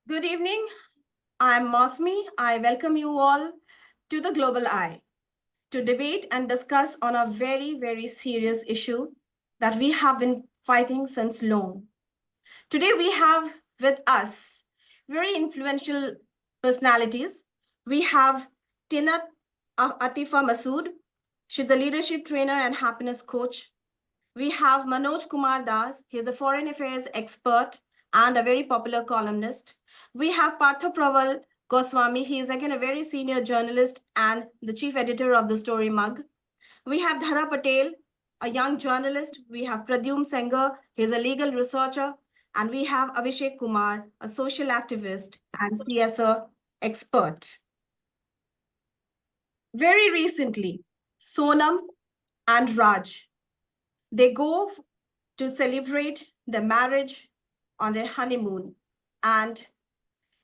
Good evening. I'm Mousumi. I welcome you all to the Global Eye to debate and discuss on a very, very serious issue that we have been fighting since long. Today we have with us very influential personalities. We have Tina Atifa Masood. She's a leadership trainer and happiness coach. We have Manoj Kumar Das. He's a foreign affairs expert and a very popular columnist. We have Partha Praval Goswami. He is again a very senior journalist and the chief editor of the Story Mug. We have Dhara Patel, a young journalist. We have Pradyum Sengar. He's a legal researcher. And we have Abhishek Kumar, a social activist and CSR expert. Very recently, Sonam and Raj, they go to celebrate the marriage on their honeymoon. And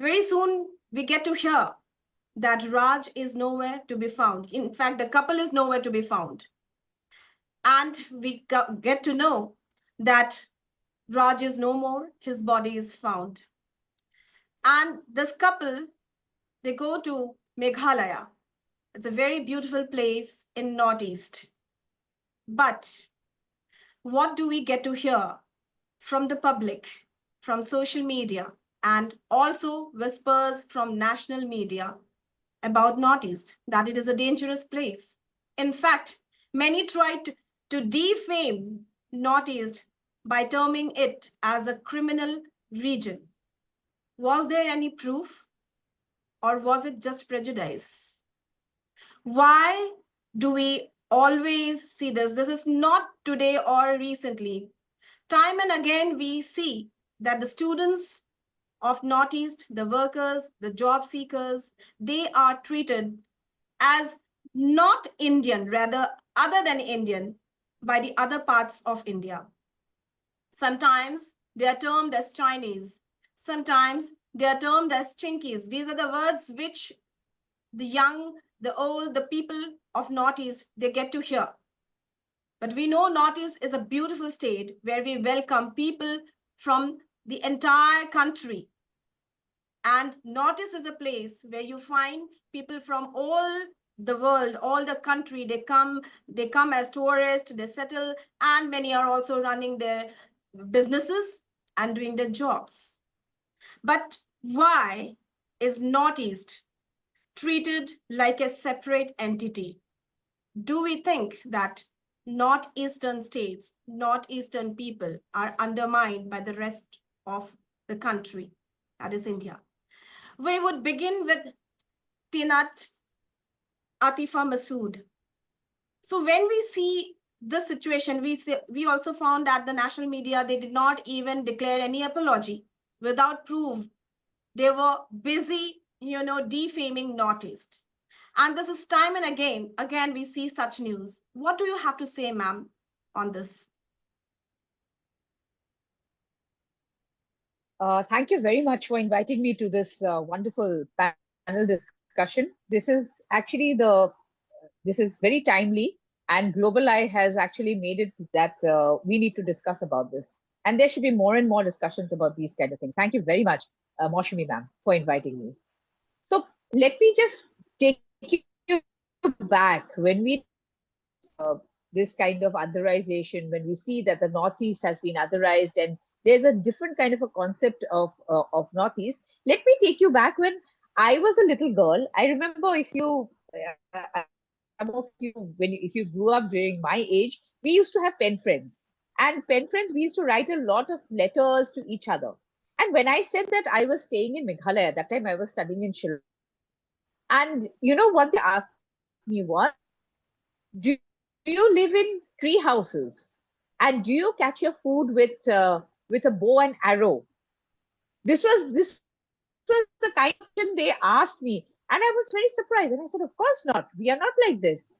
very soon we get to hear that Raj is nowhere to be found. In fact, the couple is nowhere to be found. And we get to know that Raj is no more, his body is found. And this couple, they go to Meghalaya. It's a very beautiful place in Northeast. But what do we get to hear from the public, from social media, and also whispers from national media about Northeast, that it is a dangerous place? In fact, many tried to defame Northeast by terming it as a criminal region. Was there any proof, or was it just prejudice? Why do we always see this? This is not today or recently. Time and again, we see that the students of Northeast, the workers, the job seekers, they are treated as not Indian, rather other than Indian, by the other parts of India. Sometimes they are termed as Chinese. Sometimes they are termed as Chinkies. These are the words which the young, the old, the people of Northeast, they get to hear. But we know Northeast is a beautiful state where we welcome people from the entire country. And Northeast is a place where you find people from all the world, all the country. They come as tourists, they settle, and many are also running their businesses and doing their jobs. But why is Northeast treated like a separate entity? Do we think that Northeastern states, Northeastern people are undermined by the rest of the country, that is India? We would begin with Tinat Atifa Masood. So when we see this situation, we also found that the national media, they did not even declare any apology without proof. They were busy, defaming Northeast. And this is time and again, we see such news. What do you have to say, ma'am, on this? Thank you very much for inviting me to this wonderful panel discussion. This is actually this is very timely, and Global Eye has actually made it that we need to discuss about this. And there should be more and more discussions about these kind of things. Thank you very much, Mousumi ma'am, for inviting me. So let me just take you back when we this kind of otherization, when we see that the Northeast has been otherized and there's a different kind of a concept of Northeast. Let me take you back when I was a little girl. I remember if you, some of you, if you grew up during my age, we used to have pen friends. And pen friends, we used to write a lot of letters to each other. And when I said that I was staying in Meghalaya, at that time I was studying in Shillong. And you know what they asked me was, do you live in tree houses? And do you catch your food with a bow and arrow? This was the kind of question they asked me, and I was very surprised. And I said, of course not. We are not like this.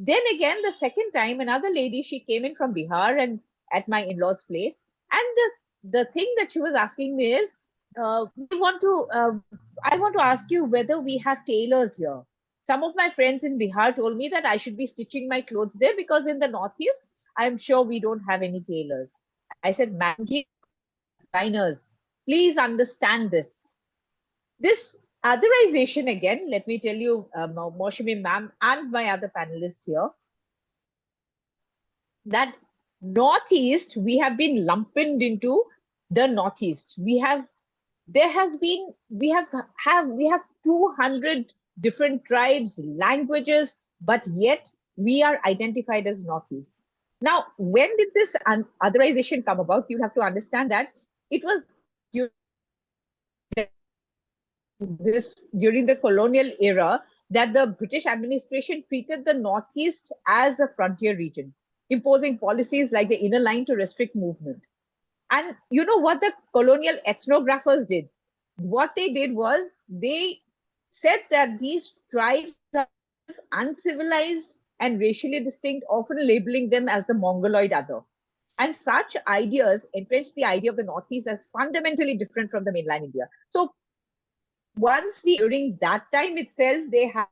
Then again, the second time, another lady, she came in from Bihar and at my in-laws' place, and the thing that she was asking me is, I want to ask you whether we have tailors here. Some of my friends in Bihar told me that I should be stitching my clothes there because in the Northeast, I'm sure we don't have any tailors. I said, Madam designers, please understand this. This otherization, again, let me tell you, Mousumi ma'am and my other panelists here, that Northeast, we have been lumped into the Northeast. We have 200 different tribes, languages, but yet we are identified as Northeast. Now, when did this otherization come about? You have to understand that it was during the colonial era that the British administration treated the Northeast as a frontier region, imposing policies like the inner line to restrict movement. And you know what the colonial ethnographers did? What they did was they said that these tribes are uncivilized and racially distinct, often labeling them as the Mongoloid other. And such ideas entrenched the idea of the Northeast as fundamentally different from the mainland India. So during that time itself, they had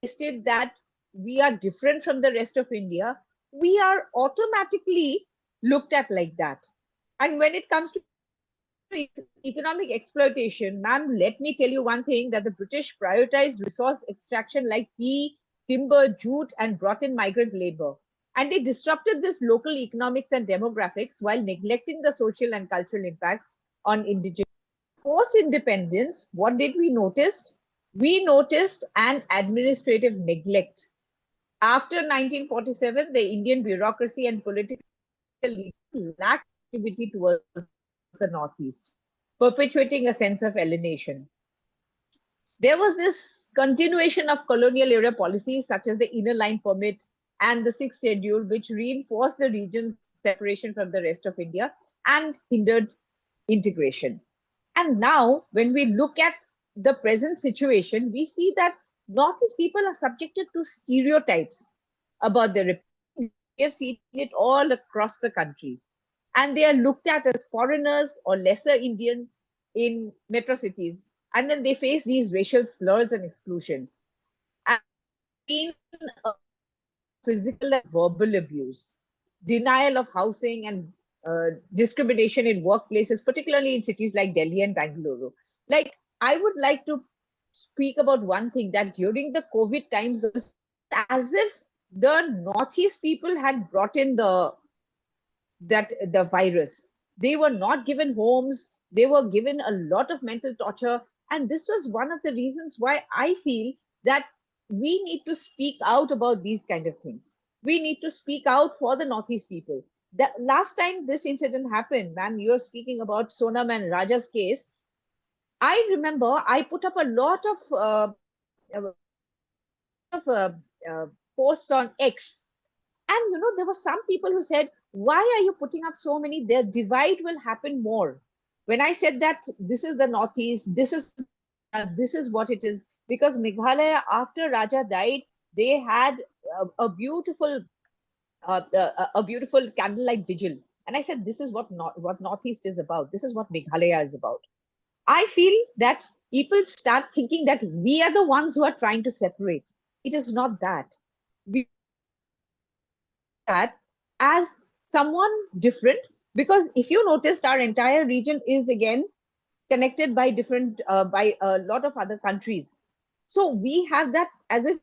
stated that we are different from the rest of India, we are automatically looked at like that. And when it comes to economic exploitation, ma'am, let me tell you one thing, that the British prioritized resource extraction like tea, timber, jute, and brought in migrant labor. And they disrupted this local economics and demographics while neglecting the social and cultural impacts on indigenous. Post-independence, what did we notice? We noticed an administrative neglect. After 1947, the Indian bureaucracy and political lacked activity towards the Northeast, perpetuating a sense of alienation. There was this continuation of colonial era policies such as the inner line permit and the sixth schedule, which reinforced the region's separation from the rest of India and hindered integration. And now, when we look at the present situation, we see that Northeast people are subjected to stereotypes about their republic. We have seen it all across the country. And they are looked at as foreigners or lesser Indians in metro cities. And then they face these racial slurs and exclusion. And physical and verbal abuse, denial of housing, and discrimination in workplaces, particularly in cities like Delhi and Bangalore. Like, I would like to speak about one thing, that during the COVID times, as if the Northeast people had brought in the virus. They were not given homes. They were given a lot of mental torture. And this was one of the reasons why I feel that we need to speak out about these kind of things. We need to speak out for the Northeast people. The last time this incident happened, ma'am, you're speaking about Sonam and Raja's case. I remember I put up a lot of posts on X. And there were some people who said, why are you putting up so many? The divide will happen more. When I said that this is the Northeast, this is what it is. Because Meghalaya, after Raja died, they had a beautiful candlelight vigil. And I said, this is what Northeast is about. This is what Meghalaya is about. I feel that people start thinking that we are the ones who are trying to separate. It is not that. We that as someone different, because if you noticed, our entire region is again connected by by a lot of other countries. So we have that as if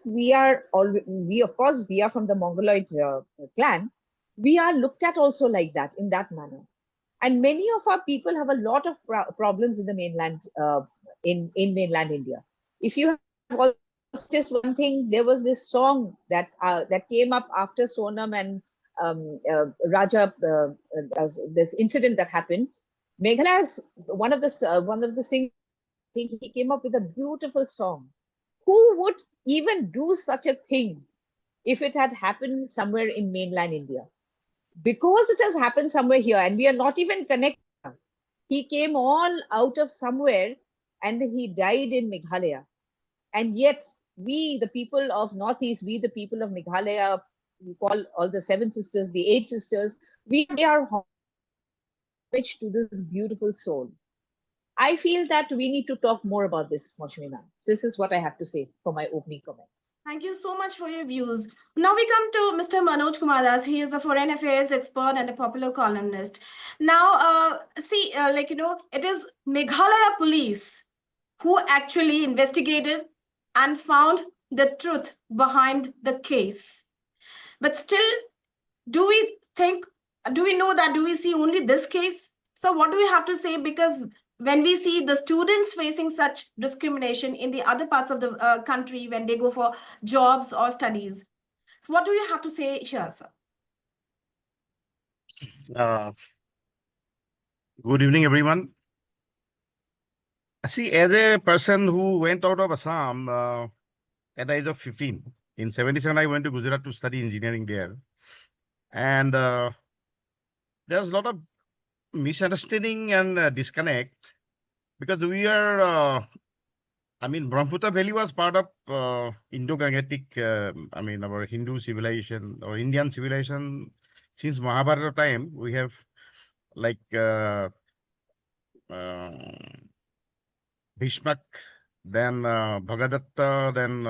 we are of course we are from the Mongoloid clan. We are looked at also like that, in that manner. And many of our people have a lot of problems in the mainland, in mainland India. If you have just one thing, there was this song that came up after Sonam and Raja, this incident that happened. Meghalaya, one of the singers, he came up with a beautiful song. Who would even do such a thing if it had happened somewhere in mainland India? Because it has happened somewhere here and we are not even connected. He came all out of somewhere and he died in Meghalaya. And yet, we, the people of Northeast, we, the people of Meghalaya, we call all the 7 sisters, the 8 sisters, we are homage to this beautiful soul. I feel that we need to talk more about this, Mousumi ma'am. This is what I have to say for my opening comments. Thank you so much for your views. Now we come to Mr. Manoj Kumar Das. He is a foreign affairs expert and a popular columnist. Now, it is Meghalaya police who actually investigated and found the truth behind the case. But still, do we see only this case? So what do we have to say? Because when we see the students facing such discrimination in the other parts of the country when they go for jobs or studies, so what do you have to say here, sir? Good evening, everyone. See, as a person who went out of Assam at the age of 15, in 77, I went to Gujarat to study engineering there. And there's a lot of misunderstanding and disconnect because we are, Brahmaputra Valley was part of Indo-Gangetic, our Hindu civilization or Indian civilization. Since Mahabharata time, we have like Bhishmak, then Bhagadatta, then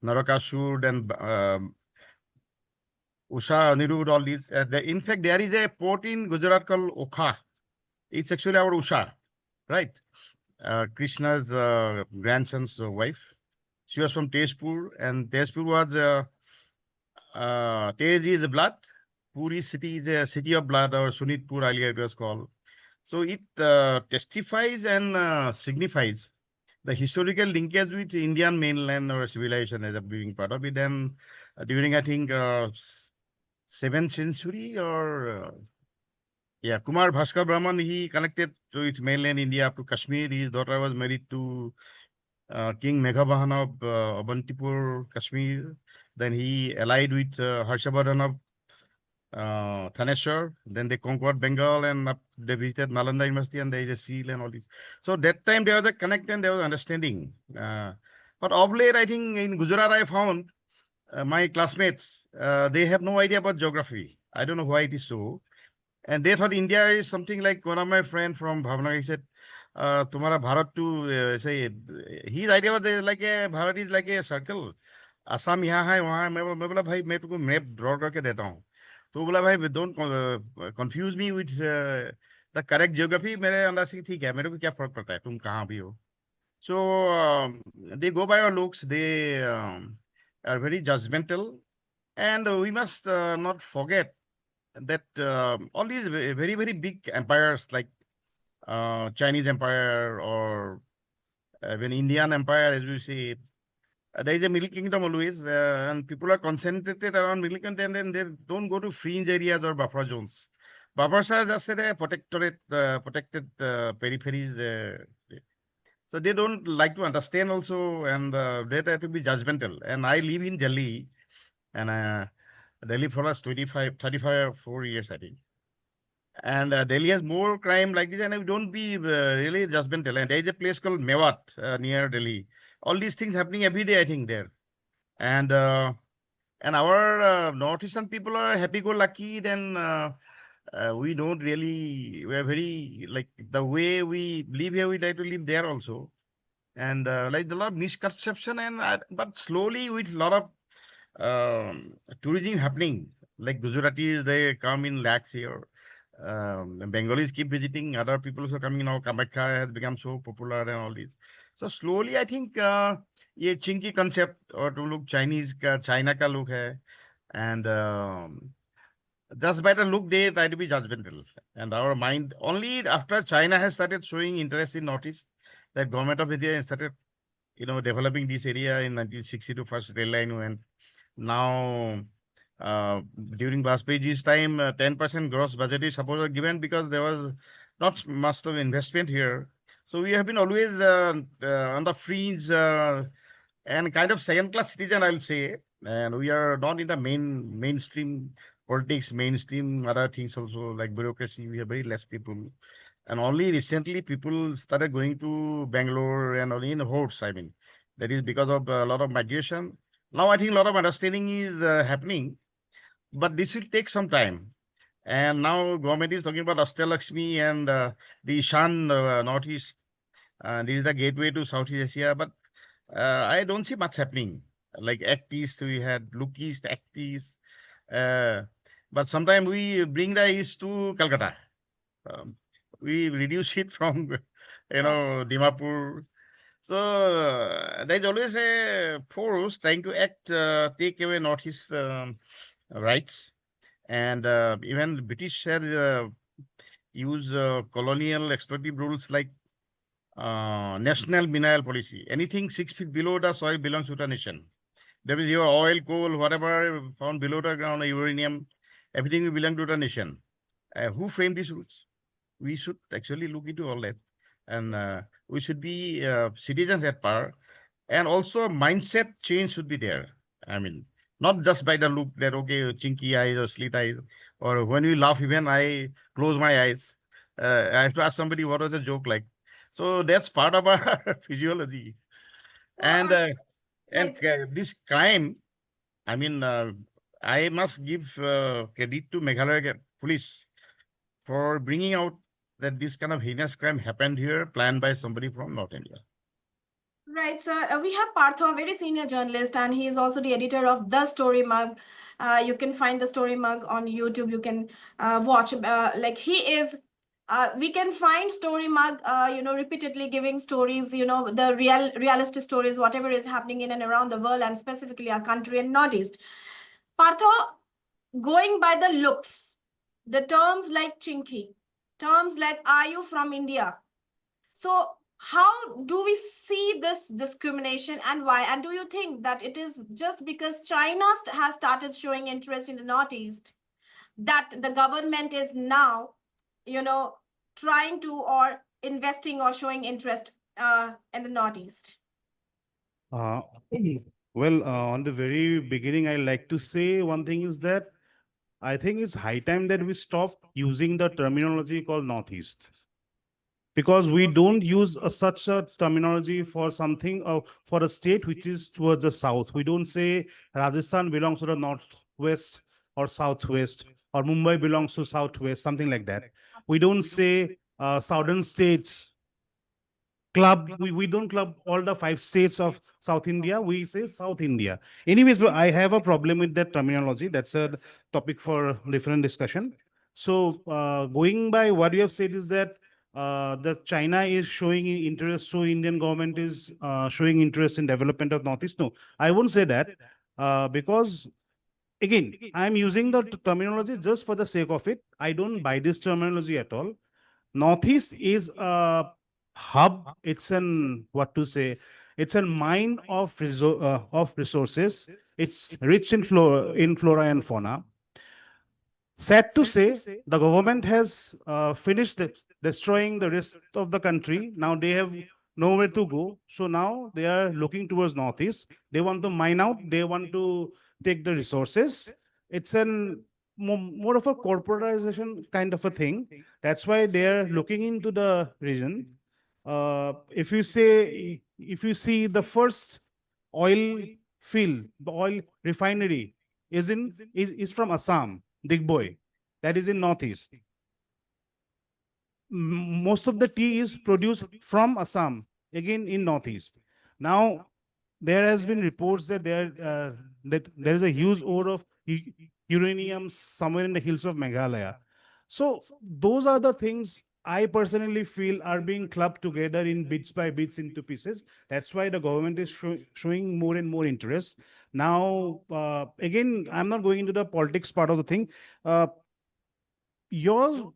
Narakasur, then Usha, Anirudh, all these. In fact, there is a port in Gujarat called Okha. It's actually our Usha, right? Krishna's grandson's wife. She was from Tezpur, and Tezpur was Tej is blood. Puri city is a city of blood, or Sunitpur earlier it was called. So it testifies and signifies the historical linkage with Indian mainland or civilization as a being part of it. And during, I think, 7th century or Kumar Bhaskar Brahman, he connected to it mainland India up to Kashmir. His daughter was married to King Meghabahana of Avantipur, Kashmir. Then he allied with Harshavardhan of Thaneshwar. Then they conquered Bengal and they visited Nalanda University, and there is a seal and all this. So that time there was a connect and there was understanding. But of late, I think in Gujarat, I found my classmates, they have no idea about geography. I don't know why it is so. And they thought India is something like one of my friends from Bhavnagar, he said, Tumhara Bharat to say, his idea was like Bharat is like a circle. Assam यहाँ है वहाँ है मैं बोला भाई मैं तुमको map draw करके देता हूँ तो बोला भाई don't confuse me with the correct geography मेरे अंदर से ठीक है मेरे को क्या फर्क पड़ता है तुम कहाँ भी हो so they go by our looks they are very judgmental and we must not forget that all these very very big empires like Chinese empire or even Indian empire as we say there is a middle kingdom always, and people are concentrated around middle kingdom, and then they don't go to fringe areas or buffer zones. Buffers are just a protected peripheries. So they don't like to understand also, and they try to be judgmental. And I live in Delhi, and Delhi for us 35, 4 years, I think. And Delhi has more crime like this, and we don't be really judgmental. And there is a place called Mewat near Delhi. All these things happening every day, I think, there. And our northeastern people are happy-go-lucky. Then we don't really. We are very like the way we live here. We like to live there also. And like a lot of misconception but slowly with a lot of tourism happening. Like Gujaratis, they come in lakhs here. Bengalis keep visiting. Other people also coming now. Kamakya has become so popular and all this. So slowly, I think ये chinky concept or to look Chinese का China का look है, and just by the look they try to be judgmental. And our mind only after China has started showing interest in Northeast, the government of India started, developing this area in 1962. First rail line went. Now during Vajpayee's time, 10% gross budget is supposed given because there was not much of investment here. So we have been always on the fringe and kind of second-class citizen, I'll say. And we are not in the mainstream politics, mainstream other things also like bureaucracy. We have very less people. And only recently people started going to Bangalore and only in hordes, I mean. That is because of a lot of migration. Now I think a lot of understanding is happening, but this will take some time. And now government is talking about Astalakshmi and the Ishan Northeast. This is the gateway to Southeast Asia, but I don't see much happening. like actists, we had lookist, actists. Uh, but sometimes we bring the east to Calcutta. Um, we reduce it from, Dimapur. So there's always a force trying to take away Northeast rights. And even British had used colonial exploitative rules like national mineral policy. Anything 6 feet below the soil belongs to the nation. That is your oil, coal, whatever found below the ground, uranium, everything will belong to the nation. Who framed these rules? We should actually look into all that. And we should be citizens at par. And also mindset change should be there. I mean, not just by the look that, okay, chinky eyes or slit eyes, or when we laugh, even I close my eyes. I have to ask somebody what was the joke like. So that's part of our physiology. And Well, right. this crime, I mean, I must give credit to Meghalaya police for bringing out that this kind of heinous crime happened here, planned by somebody from North India. Right, sir. We have Partho, a very senior journalist, and he is also the editor of The Story Mug. You can find The Story Mug on YouTube. You can watch. We can find Story Mug, repeatedly giving stories, the realistic stories, whatever is happening in and around the world, and specifically our country and Northeast. Partho, going by the looks, the terms like chinky, terms like are you from India? So how do we see this discrimination and why? And do you think that it is just because China has started showing interest in the Northeast that the government is now, trying to or investing or showing interest in the Northeast? Uh, well, on the very beginning, I like to say one thing is that I think it's high time that we stop using the terminology called Northeast, because we don't use such a terminology for something for a state which is towards the south. We don't say Rajasthan belongs to the northwest or southwest, or Mumbai belongs to southwest, something like that. We don't say southern states club. We don't club all the 5 states of South India. We say South India. Anyways, but I have a problem with that terminology. That's a topic for different discussion. So going by what you have said is that the China is showing interest, so Indian government is showing interest in development of Northeast. No, I won't say that because again, I'm using the terminology just for the sake of it. I don't buy this terminology at all. Northeast is a hub. It's an what to say. It's a mine of of resources. It's rich in flora and fauna. Sad to say, the government has finished destroying the rest of the country. Now they have nowhere to go. So now they are looking towards Northeast. They want to mine out. They want to take the resources. It's an more of a corporatization kind of a thing. That's why they are looking into the region. If you see the first oil field, the oil refinery is from Assam, Digboy, that is in Northeast. Most of the tea is produced from Assam, again in Northeast. Now, there has been reports that there is a huge ore of uranium somewhere in the hills of Meghalaya. So those are the things I personally feel are being clubbed together in bits by bits into pieces. That's why the government is showing more and more interest. Now, again, I'm not going into the politics part of the thing. Your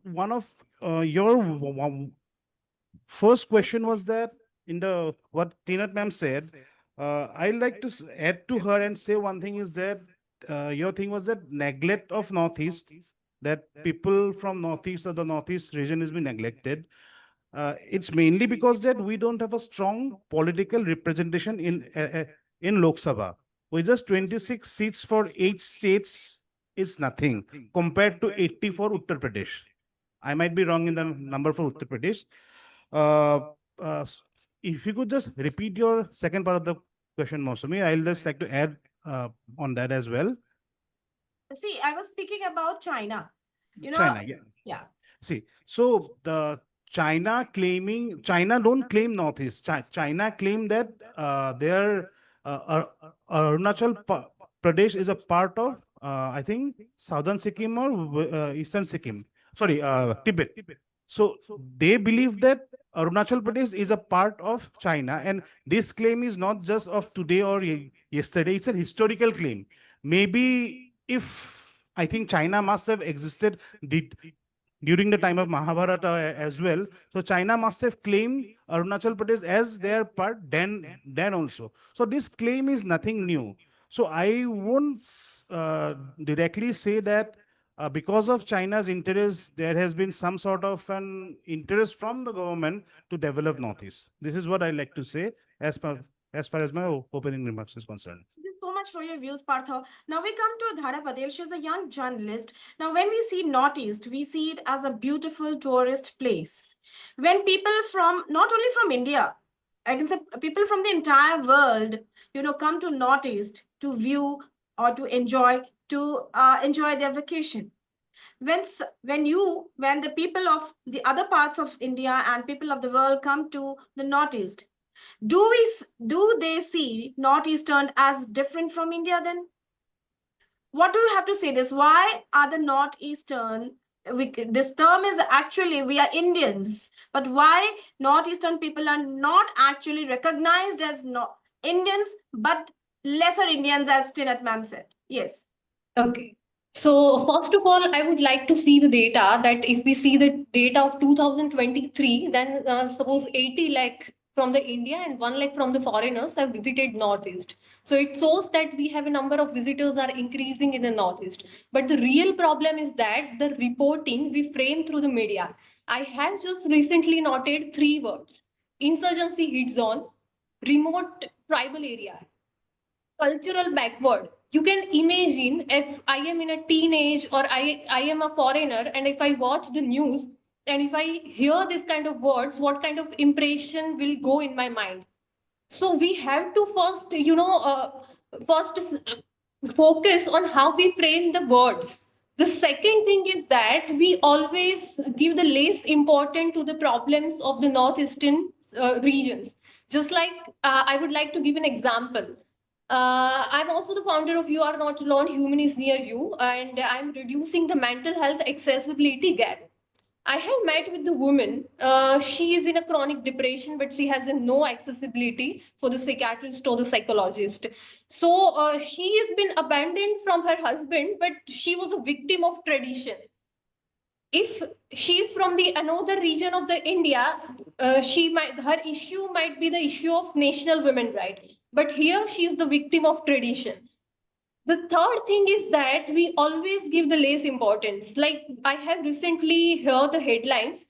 first question was that in the what Teenat ma'am said. I'd like to add to her and say one thing is that your thing was that neglect of Northeast, that people from Northeast or the Northeast region has been neglected. It's mainly because that we don't have a strong political representation in Lok Sabha. With just 26 seats for 8 states is nothing compared to 80 for Uttar Pradesh. I might be wrong in the number for Uttar Pradesh. If you could just repeat your second part of the question, Mousumi, I'll just like to add on that as well. See, I was speaking about China. China, yeah. Yeah. See, so the China don't claim Northeast. China claim that Arunachal Pradesh is a part of, I think, southern Sikkim or eastern Sikkim. Sorry, Tibet. So they believe that Arunachal Pradesh is a part of China, and this claim is not just of today or yesterday. It's a historical claim. Maybe if I think China must have existed during the time of Mahabharata as well. So China must have claimed Arunachal Pradesh as their part then also. So this claim is nothing new. So I won't directly say that because of China's interest, there has been some sort of an interest from the government to develop Northeast. This is what I like to say as far as my opening remarks is concerned. Thank you so much for your views, Partha. Now we come to Dhara Patel. She's a young journalist. Now, when we see Northeast, we see it as a beautiful tourist place. When people from, not only from India, I can say people from the entire world, come to Northeast to view or to enjoy their vacation. When the people of the other parts of India and people of the world come to the Northeast, do they see Northeastern as different from India then? What do you have to say this? Why are the Northeastern, this term is actually, we are Indians, but why Northeastern people are not actually recognized as Indians, but lesser Indians, as Tinat ma'am said? Yes. Okay. So first of all, I would like to see the data that if we see the data of 2023, then suppose 80 lakh from the India and 1 lakh from the foreigners have visited Northeast. So it shows that we have a number of visitors are increasing in the Northeast. But the real problem is that the reporting we frame through the media. I have just recently noted 3 words: insurgency hit zone, remote tribal area, cultural backward. You can imagine if I am in a teenage or I am a foreigner, and if I watch the news and if I hear this kind of words, what kind of impression will go in my mind? So we have to first focus on how we frame the words. The second thing is that we always give the less important to the problems of the northeastern regions. Just like I would like to give an example. I'm also the founder of You Are Not Alone, Human is Near You, and I'm reducing the mental health accessibility gap. I have met with the woman. She is in a chronic depression, but she has no accessibility for the psychiatrist or the psychologist. So she has been abandoned from her husband, but she was a victim of tradition. If she is from the another region of the India, her issue might be the issue of national women right. But here she is the victim of tradition. The third thing is that we always give the less importance. Like I have recently heard the headlines,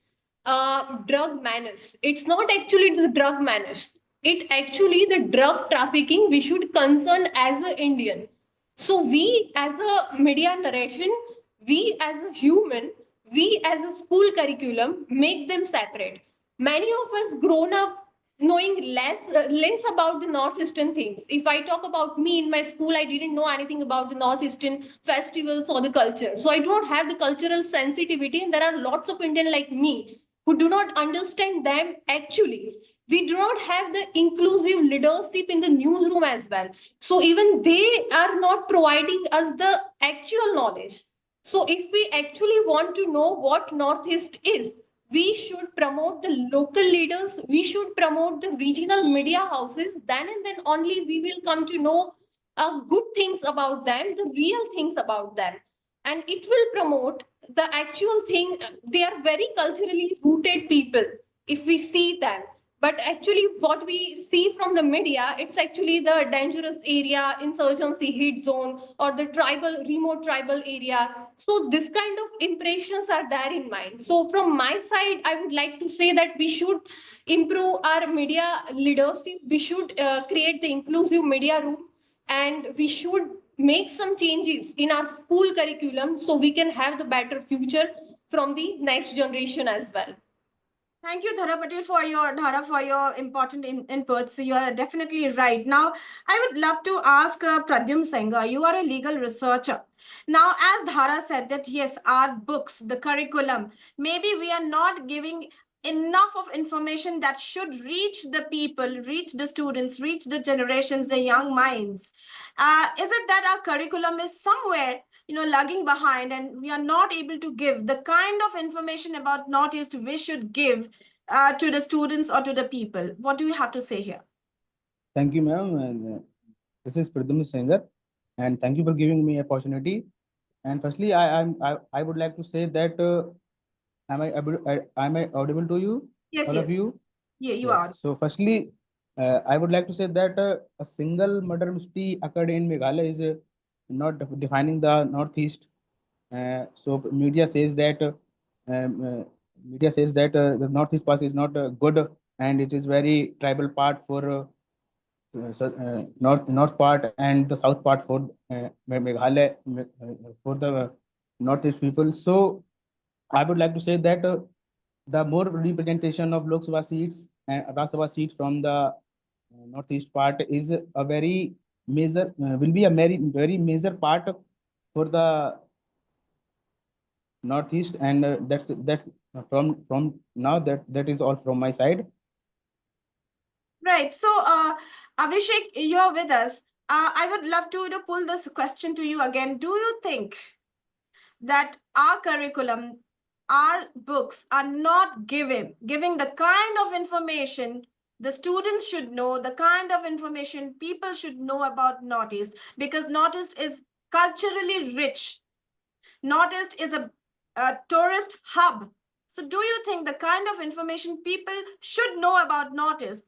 drug menace. It's not actually the drug menace. It actually the drug trafficking we should concern as an Indian. So we as a media narration, we as a human, we as a school curriculum make them separate. Many of us grown up knowing less about the northeastern things. If I talk about me in my school, I didn't know anything about the northeastern festivals or the culture, so I don't have the cultural sensitivity, and there are lots of Indian like me who do not understand them. Actually, we do not have the inclusive leadership in the newsroom as well, so even they are not providing us the actual knowledge. So if we actually want to know what northeast is, we should promote the local leaders, we should promote the regional media houses, then and then only we will come to know good things about them, the real things about them. And it will promote the actual thing. They are very culturally rooted people if we see them. But actually what we see from the media, it's actually the dangerous area, insurgency hit zone, or the remote tribal area. So this kind of impressions are there in mind. So from my side, I would like to say that we should improve our media leadership. We should create the inclusive media room, and we should make some changes in our school curriculum so we can have the better future from the next generation as well. Thank you, Dhara Patel, for your important inputs. You are definitely right. Now, I would love to ask Pradyum Sengar. You are a legal researcher. Now, as Dhara said that, yes, our books, the curriculum, maybe we are not giving enough of information that should reach the people, reach the students, reach the generations, the young minds? Is it that our curriculum is somewhere, lagging behind, and we are not able to give the kind of information about Northeast we should give to the students or to the people? What do you have to say here? Thank you, ma'am. And this is Pradyumna Sengar, and thank you for giving me opportunity. And firstly, I would like to say that am I audible to you? Yes, All yes. of you? Yeah, you Yes. are. So firstly, I would like to say that a single murder mystery occurred in Meghalaya is not defining the Northeast. So media says that the Northeast part is not good, and it is very tribal part for north part and the south part for Meghalaya for the Northeast people. So I would like to say that the more representation of Lok Sabha seats and Rajya Sabha seats from the Northeast part is a very major will be a very major part for the Northeast, and that's from now that is all from my side. Right. So, Abhishek, you're with us. I would love to pull this question to you again. Do you think that our curriculum, our books are not giving the kind of information the students should know, the kind of information people should know about Northeast? Because Northeast is culturally rich. Northeast is a tourist hub. So do you think the kind of information people should know about Northeast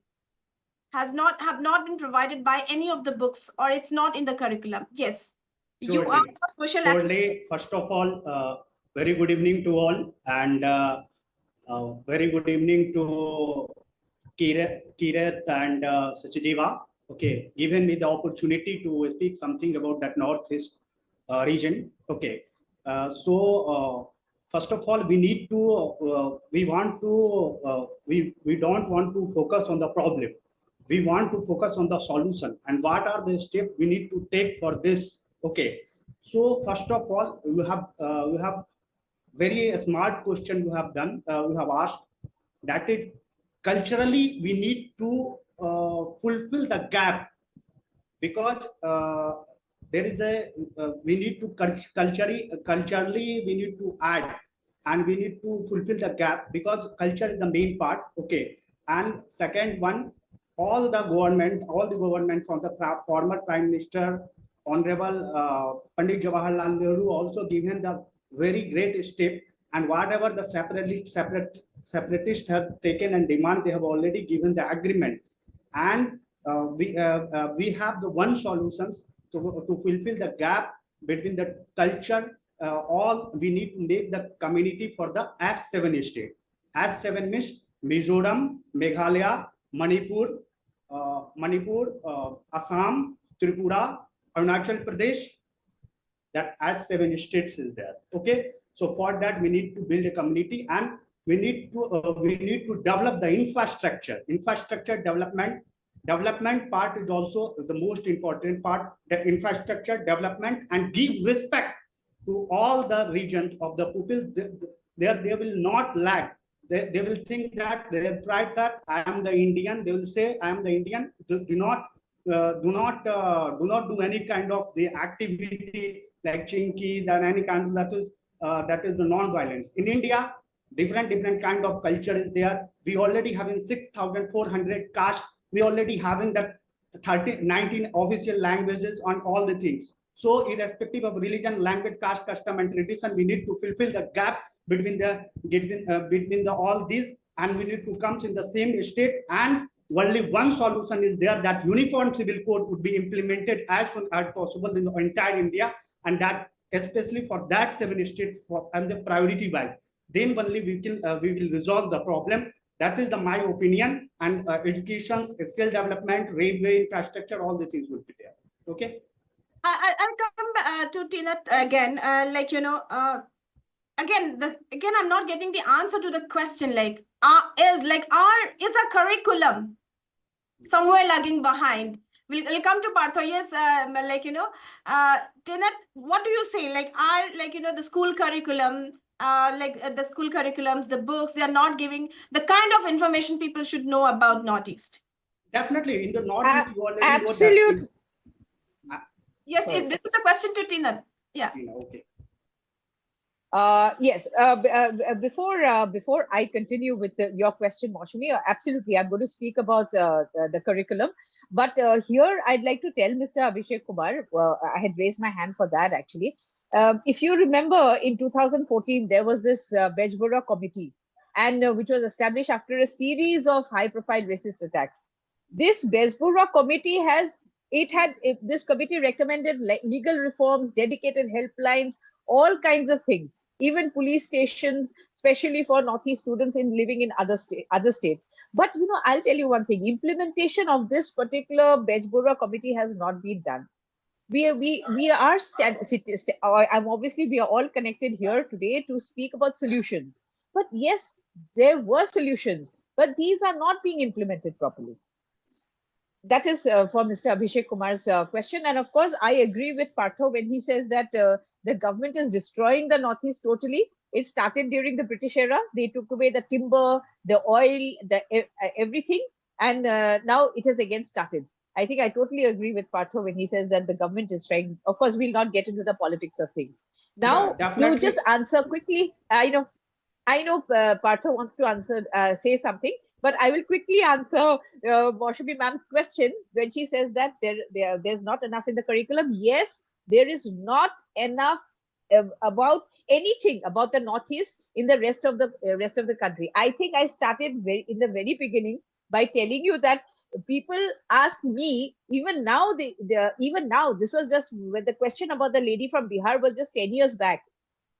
have not been provided by any of the books, or it's not in the curriculum? Yes. You are Surely. a social Surely, first of all, very good evening to all, and very good evening to Kirat and Sachdeva. Okay, given me the opportunity to speak something about that Northeast region. Okay, first of all, we need to we don't want to focus on the problem. We want to focus on the solution and what are the steps we need to take for this. Okay, so first of all, we have very smart question we have done. We have asked that it culturally we need to fulfill the gap, because there is a we need to culturally we need to add, and we need to fulfill the gap because culture is the main part. Okay, and second one, all the government from the former Prime Minister Honorable Pandit Jawaharlal Nehru also given the very great step, and whatever the separatists have taken and demand, they have already given the agreement, and we have the one solutions to fulfill the gap between the culture. All we need to make the community for the S7 state. S7 means Mizoram, Meghalaya, Manipur, Assam, Tripura, Arunachal Pradesh. That S7 states is there. Okay, so for that we need to build a community, and we need to develop the infrastructure. Infrastructure development part is also the most important part. The infrastructure development, and give respect to all the regions of the people. They will not lack. They will think that they have tried that I am the Indian. They will say I am the Indian. Do not do any kind of the activity like chinky and any kind of that is the non-violence. In India, different kind of culture is there. We already having 6,400 caste. We already having that 19 official languages on all the things. So irrespective of religion, language, caste, custom, and tradition, we need to fulfill the gap between the all these, and we need to come in the same state. And only one solution is there, that uniform civil code would be implemented as soon as possible in the entire India, and that especially for that 7 states and the priority wise. Then only we will resolve the problem. That is my opinion. And education, skill development, railway infrastructure, all the things will be there. Okay. I'll come to Tina again. Again, I'm not getting the answer to the question. Like, is a curriculum somewhere lagging behind? We'll come to Partho. Yes, Tina, what do you say? Like, the school curriculum, the school curriculums, the books, they are not giving the kind of information people should know about Northeast. Definitely, in the Northeast, you already know that. Absolute. Yes, Sorry. this is a question to Tina. Yeah. Okay. Yes. Before I continue with your question, Mousumi, absolutely, I'm going to speak about the curriculum. But here, I'd like to tell Mr. Abhishek Kumar. I had raised my hand for that actually. If you remember, in 2014, there was this Bejbora committee, and which was established after a series of high-profile racist attacks. This Bejbora committee this committee recommended legal reforms, dedicated helplines, all kinds of things, even police stations, especially for Northeast students living in other states. But I'll tell you one thing: implementation of this particular Bejbora committee has not been done. We are I'm obviously, we are all connected here today to speak about solutions. But yes, there were solutions, but these are not being implemented properly. That is for Mr. Abhishek Kumar's question. And of course, I agree with Partho when he says that the government is destroying the Northeast totally. It started during the British era. They took away the timber, the oil, everything. And now it has again started. I think I totally agree with Partho when he says that the government is trying. Of course, we'll not get into the politics of things. Now, to just answer quickly, I know Partho wants to say something, but I will quickly answer Mousumi ma'am's question when she says that there's not enough in the curriculum. Yes, there is not enough about anything about the Northeast in the rest of the country. I think I started in the very beginning by telling you that people ask me, even now, this was just when the question about the lady from Bihar was just 10 years back.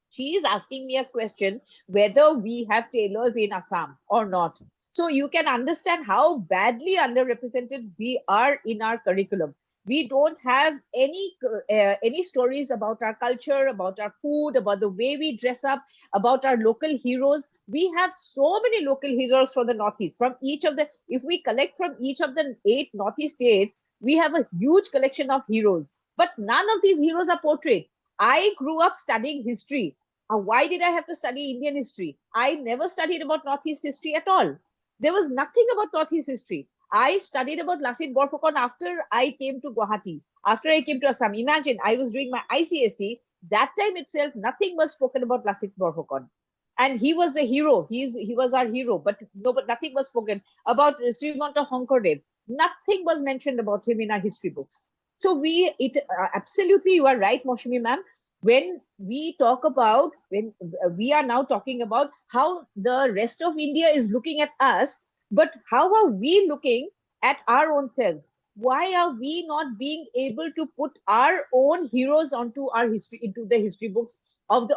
She is asking me a question whether we have tailors in Assam or not. So you can understand how badly underrepresented we are in our curriculum. We don't have any stories about our culture, about our food, about the way we dress up, about our local heroes. We have so many local heroes from the Northeast. If we collect from each of the 8 Northeast states, we have a huge collection of heroes. But none of these heroes are portrayed. I grew up studying history. Why did I have to study Indian history? I never studied about Northeast history at all. There was nothing about Northeast history. I studied about Lasit Borphukan after I came to Guwahati, after I came to Assam. Imagine, I was doing my ICSE. That time itself, nothing was spoken about Lasit Borphukan. And he was the hero. He was our hero. But nothing was spoken about Srimanta Honkordev. Nothing was mentioned about him in our history books. So absolutely, you are right, Mousumi ma'am. When we are now talking about how the rest of India is looking at us, but how are we looking at our own selves? Why are we not being able to put our own heroes into the history books of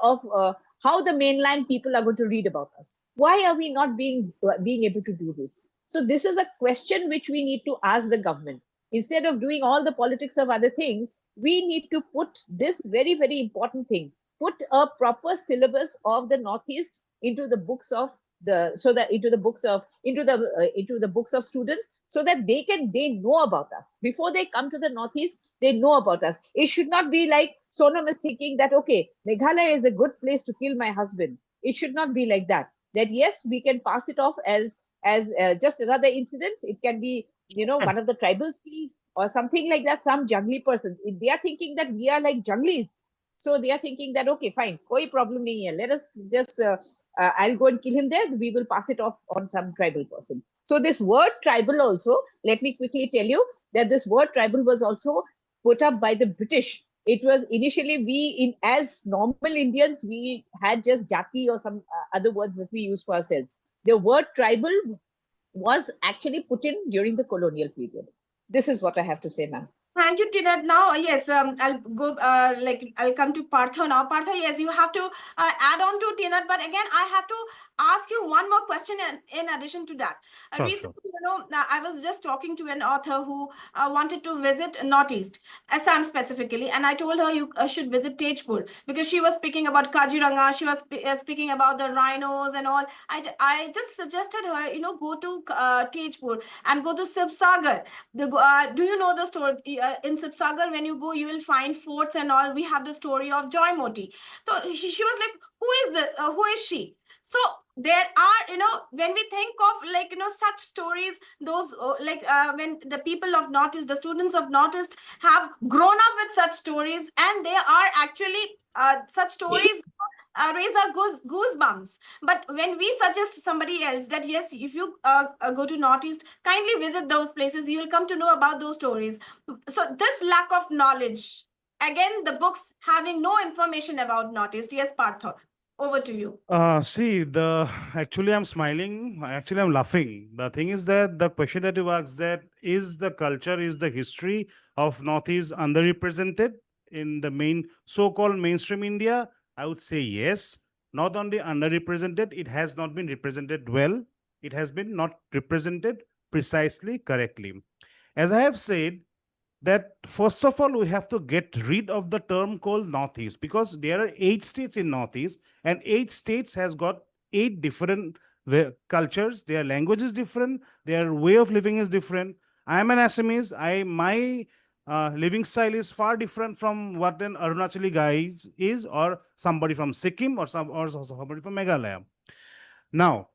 how the mainland people are going to read about us? Why are we not being able to do this? So this is a question which we need to ask the government. Instead of doing all the politics of other things, we need to put this very, very important thing, put a proper syllabus of the Northeast into the books of into the books of students, so that they know about us. Before they come to the Northeast, they know about us. It should not be like Sonam is thinking that, okay, Meghalaya is a good place to kill my husband. It should not be like that. That yes, we can pass it off as just another incident. It can be, one of the tribals or something like that, some jungly person. They are thinking that we are like junglis. So they are thinking that, okay, fine, koi problem nahi hai. Let us just, I'll go and kill him there. We will pass it off on some tribal person. So this word tribal also, let me quickly tell you that this word tribal was also put up by the British. It was initially, as normal Indians, we had just jati or some other words that we use for ourselves. The word tribal was actually put in during the colonial period. This is what I have to say, ma'am. Thank you, Tina. Now, yes, I'll go, I'll come to Partho now. Partho, yes, you have to add on to Tina, but again, I have to ask you one more question in addition to that. Recently, I was just talking to an author who wanted to visit Northeast, Assam specifically, and I told her you should visit Tejpur, because she was speaking about Kaziranga, she was speaking about the rhinos and all. I just suggested her, go to Tejpur and go to Sibsagar. Do you know the story? in Sipsagar, when you go, you will find forts and all. We have the story of Joy Moti. So she was like, who is she? So there are, when we think of like, such stories, those when the people of Northeast, the students of Northeast have grown up with such stories, and they are actually such stories raise our goosebumps. But when we suggest somebody else that yes, if you go to Northeast, kindly visit those places, you will come to know about those stories. So this lack of knowledge, again, the books having no information about Northeast. Yes, Partha, over to you. See, actually I'm smiling. Actually, I'm laughing. The thing is that the question that you asked, that is the culture, is the history of Northeast underrepresented in the so-called mainstream India? I would say yes. Not only underrepresented, it has not been represented well. It has been not represented precisely correctly. As I have said, that first of all, we have to get rid of the term called Northeast, because there are 8 states in Northeast, and 8 states has got 8 different cultures. Their language is different, their way of living is different. I am an Assamese. My living style is far different from what an Arunachali guy is, or somebody from Sikkim, or somebody from Meghalaya. Now,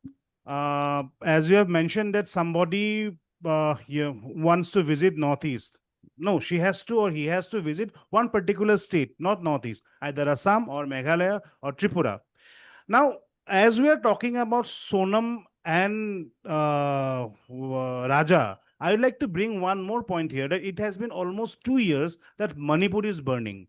as you have mentioned that somebody wants to visit Northeast. No, she has to, or he has to visit one particular state, not Northeast, either Assam or Meghalaya or Tripura. Now, as we are talking about Sonam and Raja, I would like to bring one more point here, that it has been almost 2 years that Manipur is burning.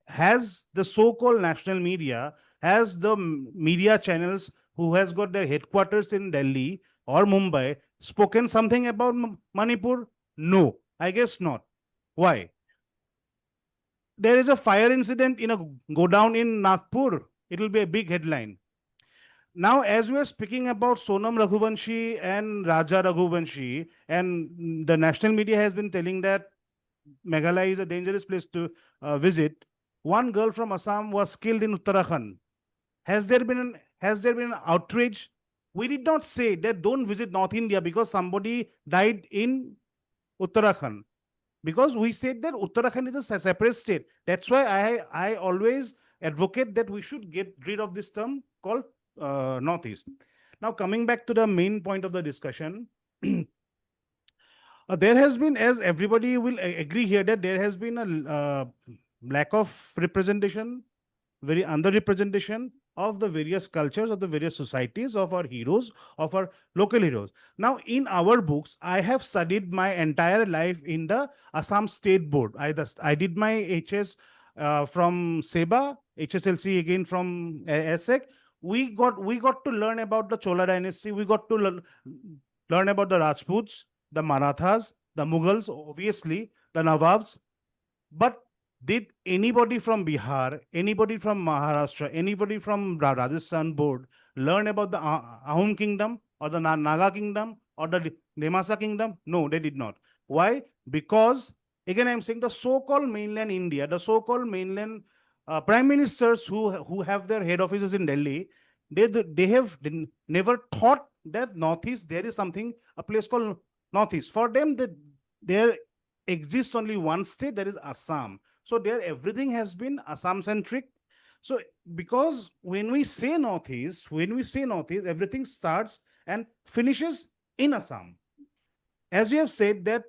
Has the so-called national media, has the media channels who has got their headquarters in Delhi or Mumbai spoken something about Manipur? No, I guess not. Why? There is a fire incident in a go down in Nagpur. It will be a big headline. Now, as we are speaking about Sonam Raghuvanshi and Raja Raghuvanshi, and the national media has been telling that Meghalaya is a dangerous place to visit. One girl from Assam was killed in Uttarakhand. Has there been an outrage? We did not say that don't visit North India because somebody died in Uttarakhand. Because we said that Uttarakhand is a separate state. That's why I always advocate that we should get rid of this term called Northeast. Now, coming back to the main point of the discussion, there has been, as everybody will agree here, that there has been a lack of representation, very underrepresentation of the various cultures, of the various societies, of our heroes, of our local heroes. Now, in our books, I have studied my entire life in the Assam State Board. I did my HS from SEBA, HSLC again from ESSEC. We got to learn about the Chola dynasty. We got to learn about the Rajputs, the Marathas, the Mughals, obviously, the Nawabs. But did anybody from Bihar, anybody from Maharashtra, anybody from Rajasthan board learn about the Ahom kingdom or the Naga kingdom or the Nemasa kingdom? No, they did not. Why? Because, again, I'm saying the so-called mainland India, the so-called mainland prime ministers who have their head offices in Delhi, they have never thought that Northeast, there is something, a place called Northeast. For them, there exists only one state, that is Assam. So there everything has been Assam-centric. So because when we say Northeast, everything starts and finishes in Assam. As you have said that,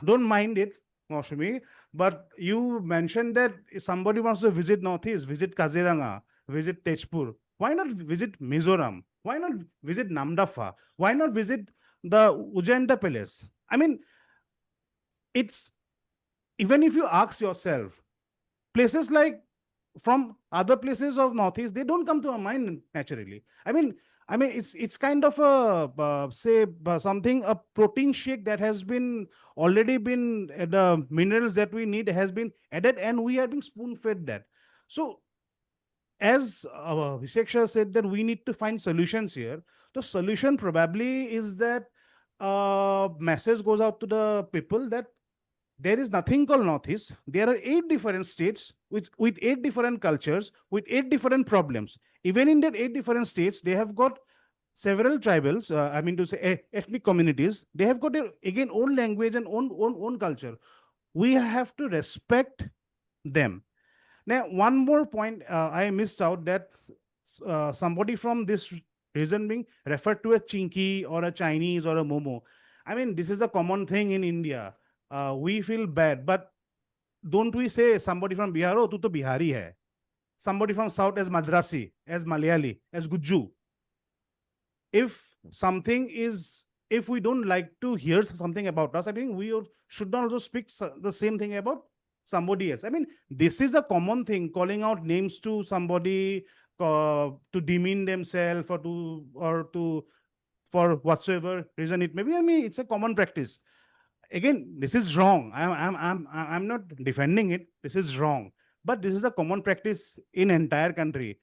don't mind it, Mousumi, but you mentioned that if somebody wants to visit Northeast, visit Kaziranga, visit Tejpur. Why not visit Mizoram? Why not visit Namdapha? Why not visit the Ujjainta Palace? I mean, it's, even if you ask yourself, places like from other places of Northeast, they don't come to our mind naturally. I mean, it's kind of a something, a protein shake that has been already been, the minerals that we need has been added, and we are being spoon fed that. So, as Visheksha said, that we need to find solutions here. The solution probably is that message goes out to the people that there is nothing called Northeast. There are 8 different states with 8 different cultures, with 8 different problems. Even in that 8 different states, they have got several tribals, I mean to say ethnic communities, they have got their, again, own language and own culture. We have to respect them. Now, one more point I missed out, that somebody from this region being referred to as Chinky or a Chinese or a Momo. I mean, this is a common thing in India. We feel bad, but don't we say somebody from Bihar, oh, tu to Bihari hai. Somebody from South as Madrasi, as Malayali, as Guju. If something is, if we don't like to hear something about us, I think we should not also speak the same thing about somebody else. I mean, this is a common thing, calling out names to somebody to demean themselves or to for whatsoever reason it may be. I mean, it's a common practice. Again, this is wrong. I'm not defending it. This is wrong, but this is a common practice in entire country.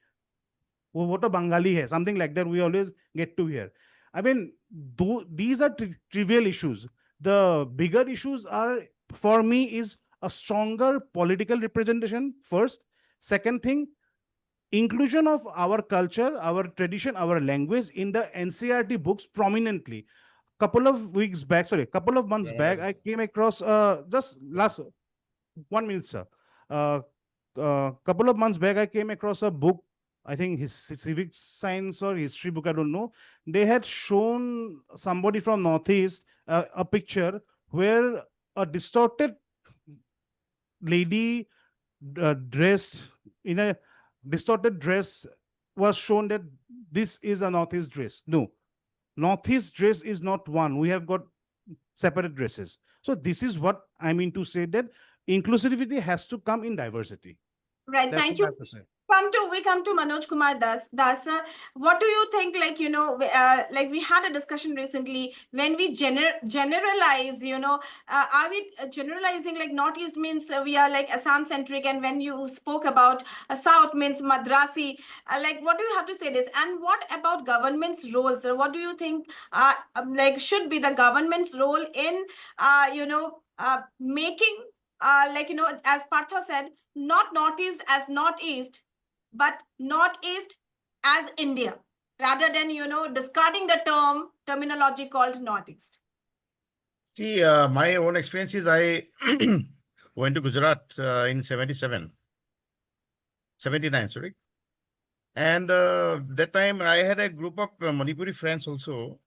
वो तो बंगाली है, something like that we always get to hear. I mean, these are trivial issues. The bigger issues are, for me, is a stronger political representation first. Second thing, inclusion of our culture, our tradition, our language in the NCERT books prominently. Couple of months back, I came across just last 1 minute, sir. Couple of months back, I came across a book, I think his civic science or history book, I don't know. They had shown somebody from Northeast a picture where a distorted lady dressed in a distorted dress was shown that this is a Northeast dress. No, Northeast dress is not one. We have got separate dresses. So this is what I mean to say, that inclusivity has to come in diversity. Right. That's Thank what I you. have to say. We come to Manoj Kumar Das. What do you think? Like, you know, like we had a discussion recently, when we generalize, you know, are we generalizing like Northeast means we are like Assam centric, and when you spoke about South means Madrasi, like what do you have to say this? And what about government's roles? What do you think like should be the government's role in you know, making like, you know, as Partha said, not Northeast as Northeast, but Northeast as India, rather than, you know, discarding the terminology called Northeast? See, my own experience is I went to Gujarat in 79, sorry. And that time I had a group of Manipuri friends also.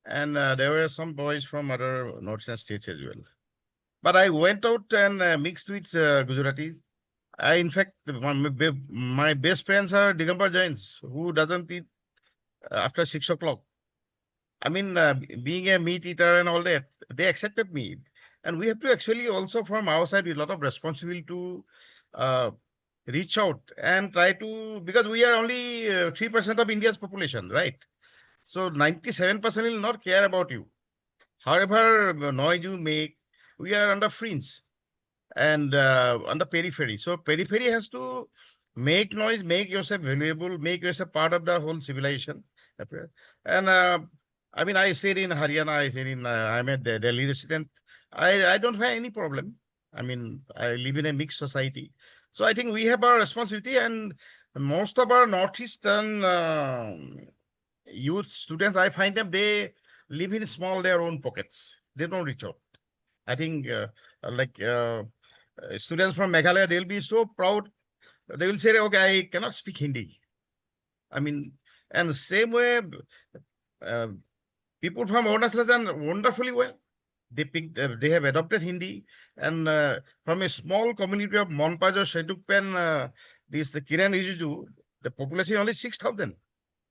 And there were some boys from other northern states as well. But I went out and mixed with Gujaratis. In fact, my best friends are Digambar Jains, who doesn't eat after 6 o'clock. I mean, being a meat eater and all that, they accepted me. And we have to actually also from our side, with a lot of responsibility to reach out and try to, because we are only 3% of India's population, right? So 97% will not care about you. However noise you make, we are under fringe and under periphery. So periphery has to make noise, make yourself valuable, make yourself part of the whole civilization. And I mean, I stayed in Haryana, I stayed in, I'm a Delhi resident. I don't have any problem. I mean, I live in a mixed society. So I think we have our responsibility, and most of our Northeastern youth students, I find them, they live in their own pockets. They don't reach out. I think students from Meghalaya, they'll be so proud. They will say, okay, I cannot speak Hindi. I mean, and the same way, people from Arunachal have done wonderfully well. They have adopted Hindi, and from a small community of Monpaj or Shedukpen, the Kiran Rijiju, the population is only 6,000,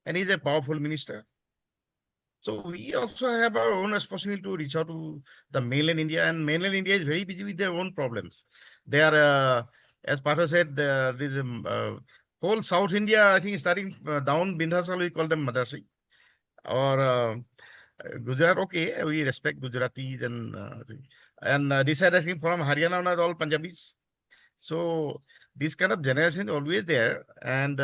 and he's a powerful minister. So we also have our own responsibility to reach out to the mainland India, and mainland India is very busy with their own problems. They are, as Partha said, there's a whole South India, I think, starting down Bindhasal, we call them Madrasi. Or Gujarat, okay, we respect Gujaratis, and this side, I think, from Haryana, are all Punjabis. So this kind of generation is always there. And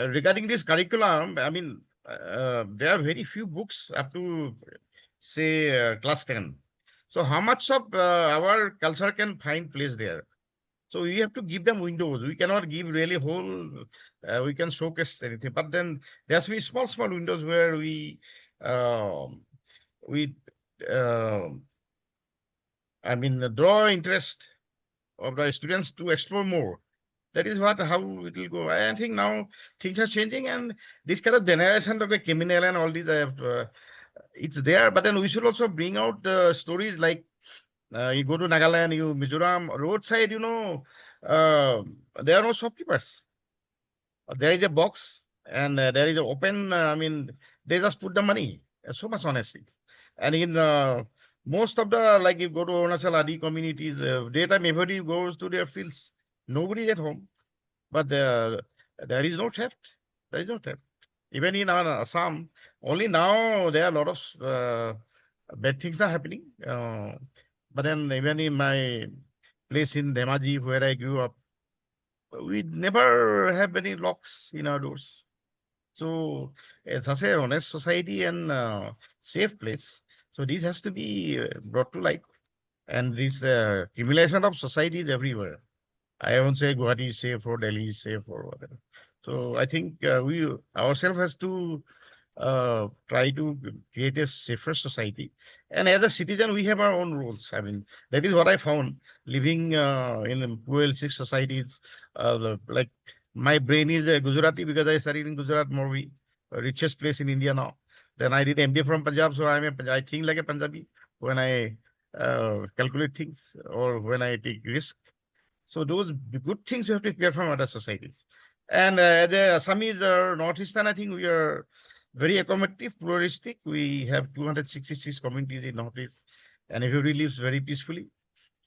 regarding this curriculum, I mean, there are very few books up to, say, class 10. So how much of our culture can find place there? So we have to give them windows. We cannot give really whole, we can showcase anything, but then there has to be small windows where um, we, uh, I mean, draw interest of the students to explore more. That is how it will go. I think now things are changing, and this kind of generation of a criminal and all these, it's there. But then we should also bring out the stories like you go to Nagaland, you Mizoram roadside, there are no shopkeepers. There is a box and there is an open. I mean, they just put the money. So much honesty. And in most of the, like you go to Arunachal Adi communities, daytime everybody goes to their fields. Nobody is at home. But there is no theft. There is no theft. Even in Assam, only now there are a lot of bad things are happening. But then even in my place in Dhemaji, where I grew up, we never have any locks in our doors. So it's such a honest society and safe place. So this has to be brought to light. And this accumulation of societies everywhere. I won't say Guwahati is safe or Delhi is safe or whatever. So I think we ourselves has to try to create a safer society. And as a citizen, we have our own rules. I mean, that is what I found living in poor six societies. Like my brain is Gujarati because I studied in Gujarat, Morbi, richest place in India now. Then I did MBA from Punjab, so I think like a Punjabi when I calculate things or when I take risks. So those good things you have to get from other societies. And as a Assamese or Northeastern, I think we are very accommodative, pluralistic. We have 266 communities in Northeast, and everybody lives very peacefully.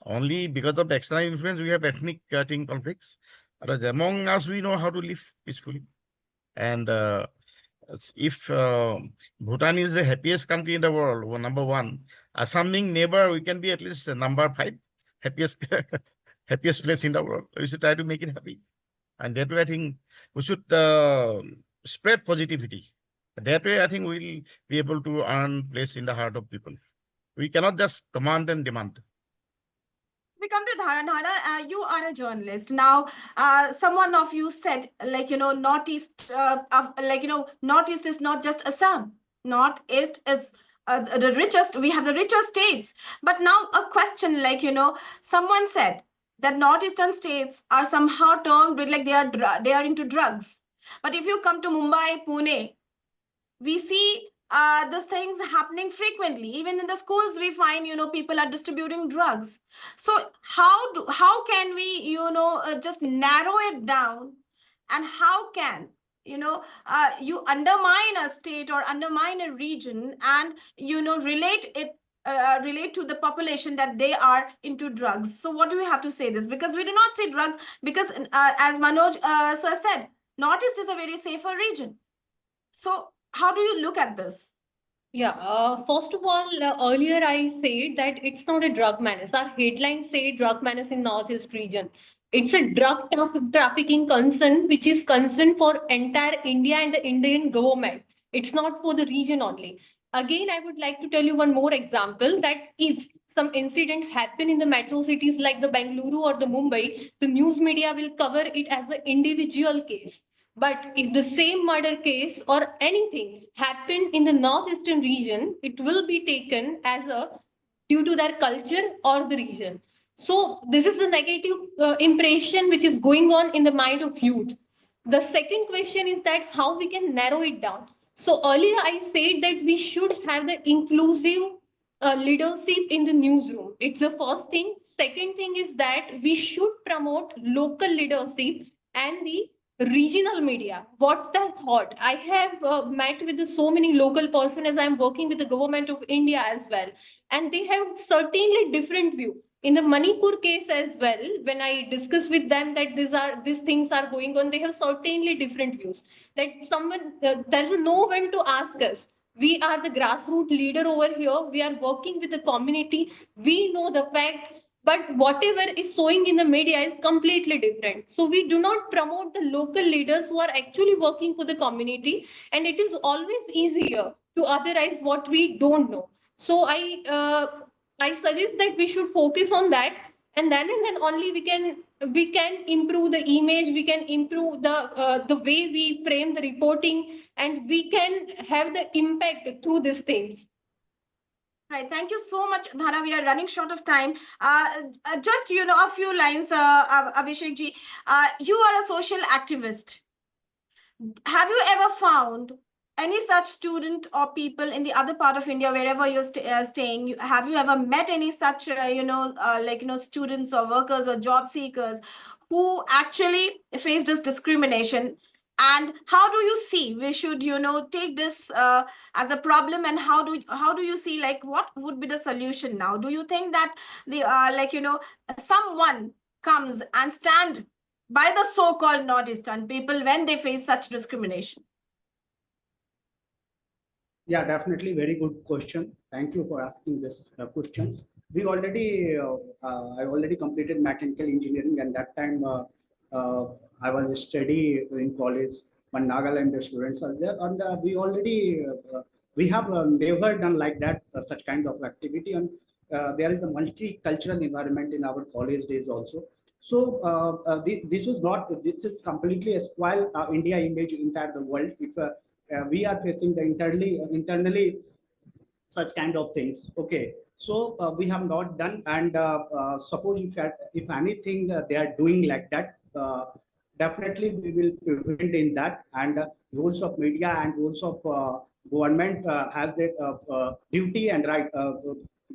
Only because of the external influence, we have ethnic conflicts. But among us, we know how to live peacefully. And if Bhutan is the happiest country in the world, well, number one, Assam being neighbor, we can be at least number 5 happiest happiest place in the world. We should try to make it happy. And that way, I think we should spread positivity. That way, I think we'll be able to earn place in the heart of people. We cannot just command and demand. We come to Dhara. Dhara, you are a journalist. Now, someone of you said, Northeast, Northeast is not just Assam. Northeast is the richest, we have the richest states. But now a question, someone said that Northeastern states are somehow termed with like they are into drugs. But if you come to Mumbai, Pune, we see these things happening frequently. Even in the schools, we find, people are distributing drugs. So how can we, just narrow it down? And how can, you undermine a state or undermine a region and, relate to the population that they are into drugs? So what do we have to say this? Because we do not say drugs because as Manoj sir said, Northeast is a very safer region. So how do you look at this? Yeah, first of all, earlier I said that it's not a drug menace. Our headlines say drug menace in Northeast region. It's a drug trafficking concern, which is concern for entire India and the Indian government. It's not for the region only. Again, I would like to tell you one more example that if some incident happen in the metro cities like the Bengaluru or the Mumbai, the news media will cover it as an individual case. But if the same murder case or anything happened in the northeastern region, it will be taken as a due to their culture or the region. So this is a negative impression which is going on in the mind of youth. The second question is that how we can narrow it down. So earlier I said that we should have the inclusive leadership in the newsroom. It's the first thing. Second thing is that we should promote local leadership and the regional media. What's their thought? I have met with so many local persons as I'm working with the government of India as well, and they have certainly different view. In the Manipur case as well, when I discuss with them that these things are going on, they have certainly different views. That someone there's no one to ask us. We are the grassroots leader over here. We are working with the community. We know the fact, but whatever is showing in the media is completely different. So we do not promote the local leaders who are actually working for the community, and it is always easier to otherize what we don't know. So I suggest that we should focus on that, and then only we can we can improve the image, we can improve the way we frame the reporting, and we can have the impact through these things. Right. Thank you so much, Dhara. We are running short of time. Just, a few lines, Abhishek ji. You are a social activist. Have you ever found any such student or people in the other part of India, wherever you're staying? Have you ever met any such, students or workers or job seekers who actually face this discrimination? And how do you see we should, take this as a problem? And how do you see, like, what would be the solution now? Do you think that someone comes and stand by the so-called Northeastern people when they face such discrimination? Yeah, definitely very good question. Thank you for asking this questions. I already completed mechanical engineering, and that time I was study in college. One Nagaland students was there, and we have never done like that such kind of activity, and there is a multicultural environment in our college days also. So this is completely a spoil India image inside the world. If we are facing the internally such kind of things. Okay, so we have not done, and suppose if anything they are doing like that, definitely we will prevent in that. And rules of media and rules of government has the duty and right.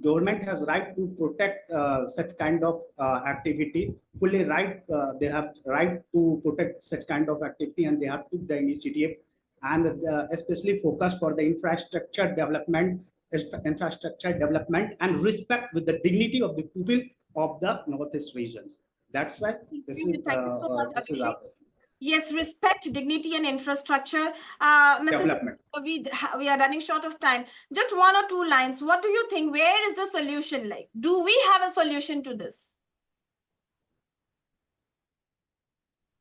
Government has right to protect such kind of activity. Fully right, they have right to protect such kind of activity, and they have took the initiative, and especially focus for the infrastructure development and respect with the dignity of the people of the Northeast regions. That's why this is this is our Yes, respect, dignity, and infrastructure. Mr. development. We are running short of time. Just one or two lines. What do you think? Where is the solution? Like, do we have a solution to this?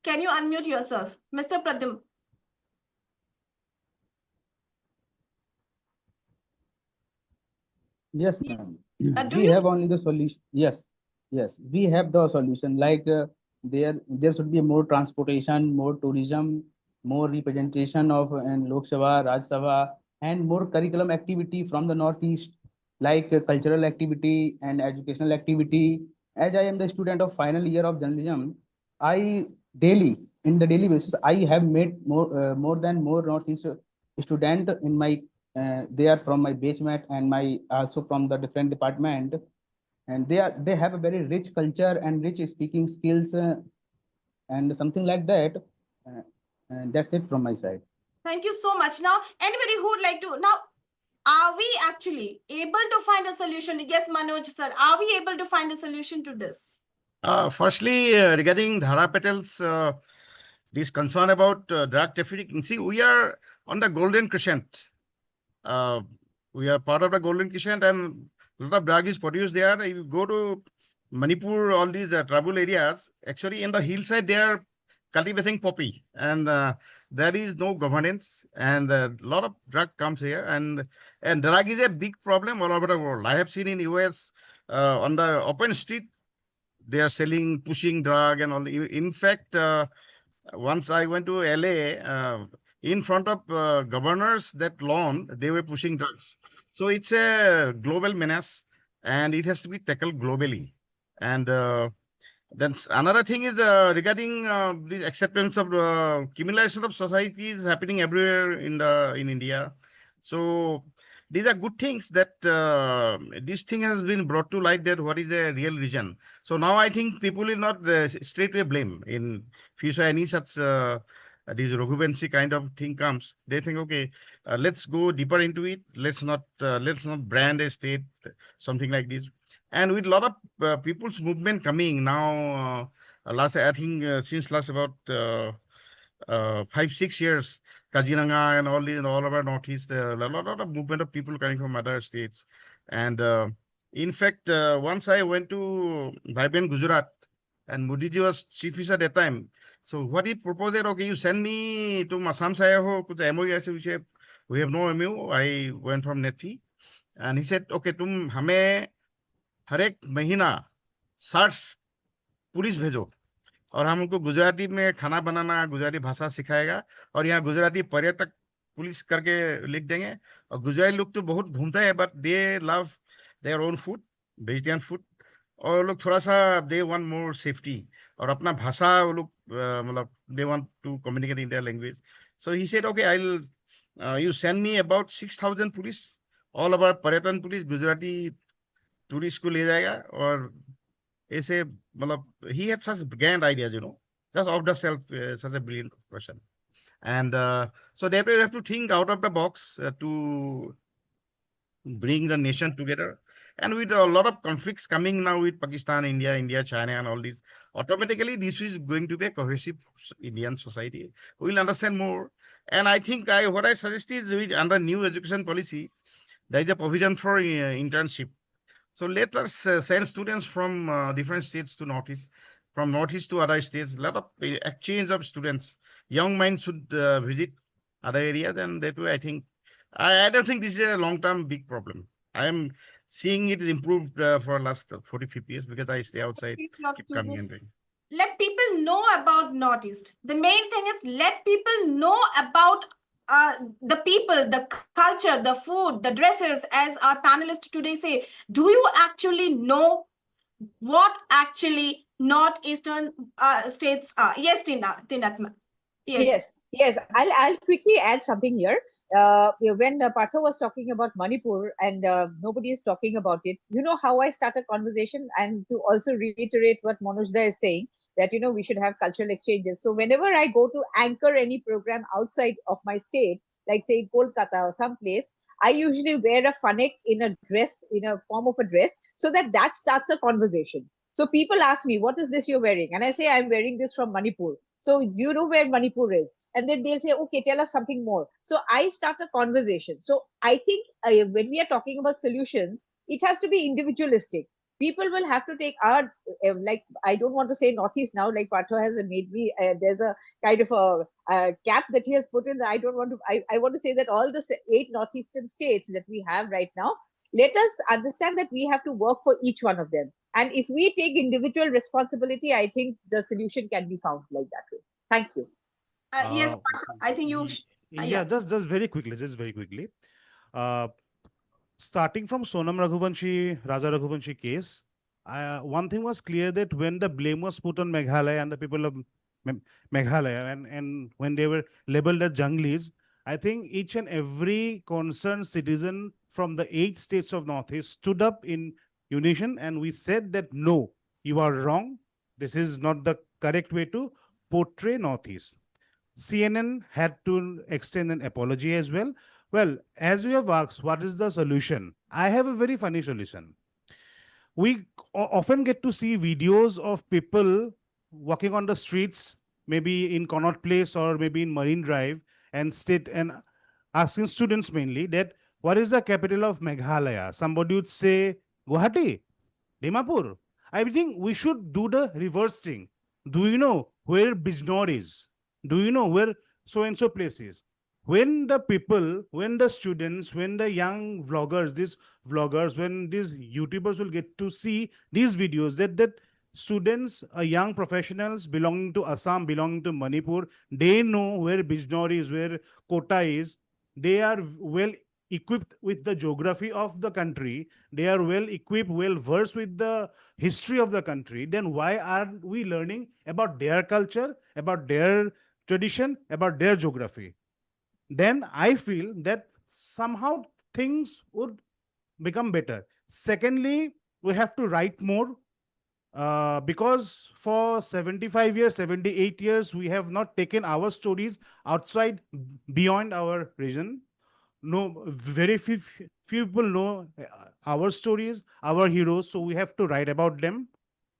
Can you unmute yourself, Mr. Pradyum? Yes, ma'am. Do We you? have only the solution. Yes, yes, we have the solution. Like there should be more transportation, more tourism, more representation of in Lok Sabha, Raj Sabha, and more curriculum activity from the Northeast, like cultural activity and educational activity. As I am the student of final year of journalism, I daily, in the daily basis, I have met more than more Northeast student in my they are from my batchmate and my also from the different department, and they have a very rich culture and rich speaking skills and something like that. And that's it from my side. Thank you so much. Now, anybody who would like to now, are we actually able to find a solution? Yes, Manoj sir, are we able to find a solution to this? Firstly, regarding Dhara Patel's this concern about drug trafficking, see, we are on the golden crescent. We are part of the golden crescent, and a lot of drug is produced there. If you go to Manipur, all these tribal areas, actually in the hillside, they are cultivating poppy, and there is no governance, and a lot of drug comes here, and drug is a big problem all over the world. I have seen in US on the open street, they are selling, pushing drug and all. In fact, once I went to LA, in front of governors, that lawn, they were pushing drugs. So it's a global menace, and it has to be tackled globally. And then another thing is regarding the acceptance of criminalization of society is happening everywhere in India. So these are good things that this thing has been brought to light, that what is the real reason. So now I think people will not straightway blame. In future any such this rughuvanshi kind of thing comes, they think, okay, let's go deeper into it. Let's not brand a state, something like this. And with a lot of people's movement coming now, I think since last about 5-6 years, Kaziranga and all over Northeast, a lot of movement of people coming from other states. And in fact, once I went to Vibrant Gujarat, and Modi ji was chief minister at that time. So what he proposed, okay, you send me to Assam se ho, kuch MOU aise which we have no MOU. I went from Nethi, and he said, okay, tum hame हर एक महीना 60 police भेजो, और हम उनको गुजराती में खाना बनाना, गुजराती भाषा सिखाएगा, और यहाँ गुजराती पर्यटक पुलिस करके लिख देंगे। और गुजराती लोग तो बहुत घूमते हैं, but they love their own food, vegetarian food, और लोग थोड़ा सा दे वांट मोर सेफ्टी, और अपना भाषा वो लोग मतलब they want to communicate in their language. So he said okay, I will you send me about 6,000 police, all over पर्यटन पुलिस गुजराती टूरिस्ट को ले जाएगा। और ऐसे मतलब he had such grand ideas, just off the shelf, such a brilliant person. And so that way we have to think out of the box to bring the nation together. And with a lot of conflicts coming now with Pakistan, India, China, and all these, automatically this is going to be a cohesive Indian society. We'll understand more. And I think what I suggest is with under new education policy, there is a provision for internship. So let us send students from different states to Northeast, from Northeast to other states. A lot of exchange of students. Young minds should visit other areas, and that way I think I don't think this is a long-term big problem. I am seeing it is improved for last 40, 50 years because I stay outside, keep coming and going. Let people know about Northeast. The main thing is let people know about the people, the culture, the food, the dresses, as our panelists today say. Do you actually know what actually Northeastern states are? Yes, Tinatma. Yes. I'll quickly add something here. When Partha was talking about Manipur and nobody is talking about it, you know how I start a conversation, and to also reiterate what Manojda is saying, that we should have cultural exchanges. So whenever I go to anchor any program outside of my state, like say Kolkata or someplace, I usually wear a fanek in a dress, in a form of a dress, so that starts a conversation. So people ask me, what is this you're wearing? And I say, I'm wearing this from Manipur. So you know where Manipur is. And then they'll say, okay, tell us something more. So I start a conversation. So I think when we are talking about solutions, it has to be individualistic. People will have to take our, like, I don't want to say Northeast now, like Partha has made me, there's a kind of a cap that he has put in. I don't want to, I want to say that all the 8 Northeastern states that we have right now, let us understand that we have to work for each one of them. And if we take individual responsibility, I think the solution can be found like that way. Thank you. Yes, I think you. Yeah, just very quickly. Starting from Sonam Raghuvanshi, Raja Raghuvanshi case, one thing was clear that when the blame was put on Meghalaya and the people of Meghalaya, and when they were labeled as junglis, I think each and every concerned citizen from the 8 states of Northeast stood up in unison, and we said that no, you are wrong. This is not the correct way to portray Northeast. CNN had to extend an apology as well. Well, as you have asked, what is the solution? I have a very funny solution. We often get to see videos of people walking on the streets, maybe in Connaught Place or maybe in Marine Drive, and asking students mainly that what is the capital of Meghalaya? Somebody would say Guwahati, Dimapur. I think we should do the reverse thing. Do you know where Bijnor is? Do you know where so and so place is? When the people, when the students, when the young vloggers, these vloggers, when these YouTubers will get to see these videos, that students, young professionals belonging to Assam, belonging to Manipur, they know where Bijnor is, where Kota is. They are well equipped with the geography of the country. They are well equipped, well versed with the history of the country. Then why are we learning about their culture, about their tradition, about their geography? Then I feel that somehow things would become better. Secondly, we have to write more, because for 75 years, 78 years, we have not taken our stories outside, beyond our region. No, very few people know our stories, our heroes, so we have to write about them.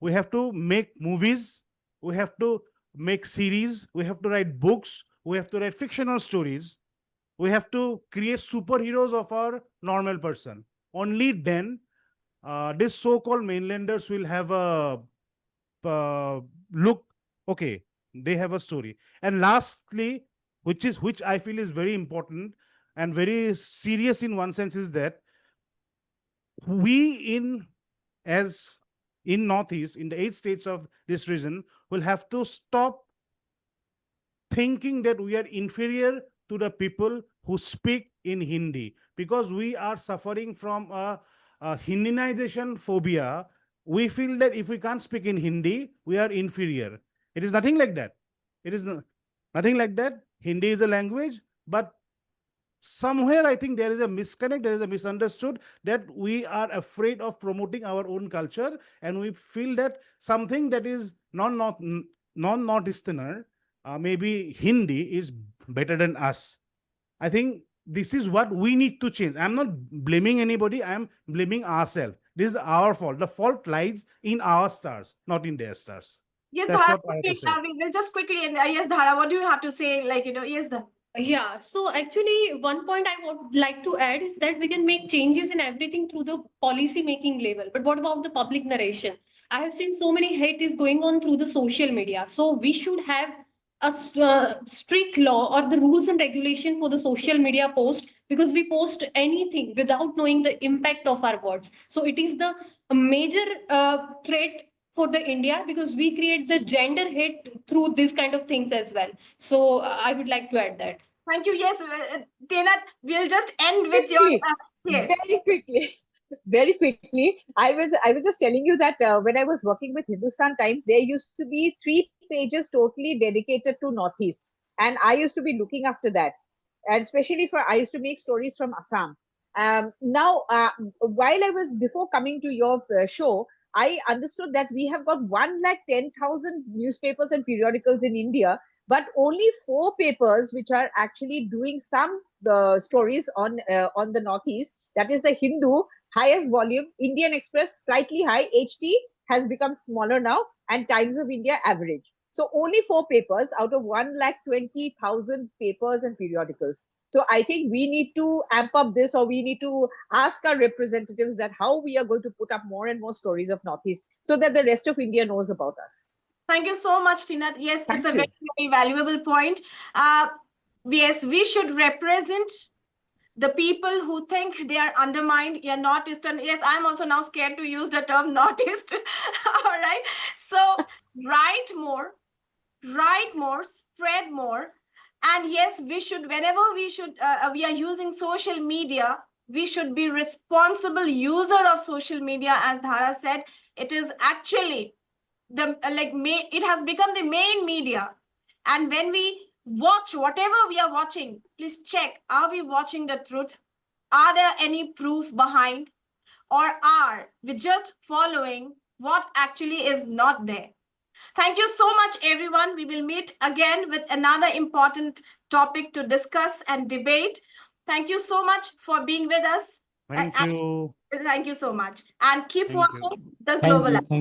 We have to make movies, we have to make series, we have to write books, we have to write fictional stories, we have to create superheroes of our normal person. Only then these so-called mainlanders will have a look, okay, they have a story. And lastly, which I feel is very important and very serious in one sense, is that we, in as in Northeast, in the 8 states of this region, will have to stop thinking that we are inferior to the people who speak in Hindi, because we are suffering from a Hindinization phobia. We feel that if we can't speak in Hindi, we are inferior. It is nothing like that. It is nothing like that. Hindi is a language, but somewhere I think there is a misconnect, there is a misunderstood, that we are afraid of promoting our own culture, and we feel that something that is non-Northeasterner, maybe Hindi, is better than us. I think this is what we need to change. I'm not blaming anybody, I'm blaming ourselves. This is our fault. The fault lies in our stars, not in their stars. Yes, That's Dhara, what I have to say. we will just quickly, yes, Dhara, what do you have to say? Like, yes, Yeah, so actually, one point I would like to add is that we can make changes in everything through the policy making level. But what about the public narration? I have seen so many hate is going on through the social media. So we should have a strict law or the rules and regulation for the social media post, because we post anything without knowing the impact of our words. So it is the major threat for the India, because we create the gender hate through these kind of things as well. So I would like to add that. Thank you. Yes, Tena, we'll just end with your Quickly, yes. very quickly. Very quickly, I was just telling you that when I was working with Hindustan Times, there used to be 3 pages totally dedicated to Northeast, and I used to be looking after that, and especially I used to make stories from Assam. Now, while I was before coming to your show, I understood that we have got 110,000 newspapers and periodicals in India, but only 4 papers which are actually doing some stories on the Northeast. That is the Hindu, highest volume, Indian Express slightly high, HT has become smaller now, and Times of India average. So only 4 papers out of 120,000 papers and periodicals. So I think we need to amp up this, or we need to ask our representatives that how we are going to put up more and more stories of Northeast, so that the rest of India knows about us. Thank you so much, Tina. Yes, Thank it's a you. very, very valuable point. Yes, we should represent the people who think they are undermined. Yeah, Northeastern. Yes, I'm also now scared to use the term Northeast. All right. So write more, spread more. And yes, we should, whenever we are using social media, we should be responsible user of social media. As Dhara said, it is actually it has become the main media. And when we watch whatever we are watching, please check, are we watching the truth? Are there any proof behind? Or are we just following what actually is not there? Thank you so much, everyone. We will meet again with another important topic to discuss and debate. Thank you so much for being with us. Thank you. Thank you so much. And keep Thank you. watching The Thank Global. you.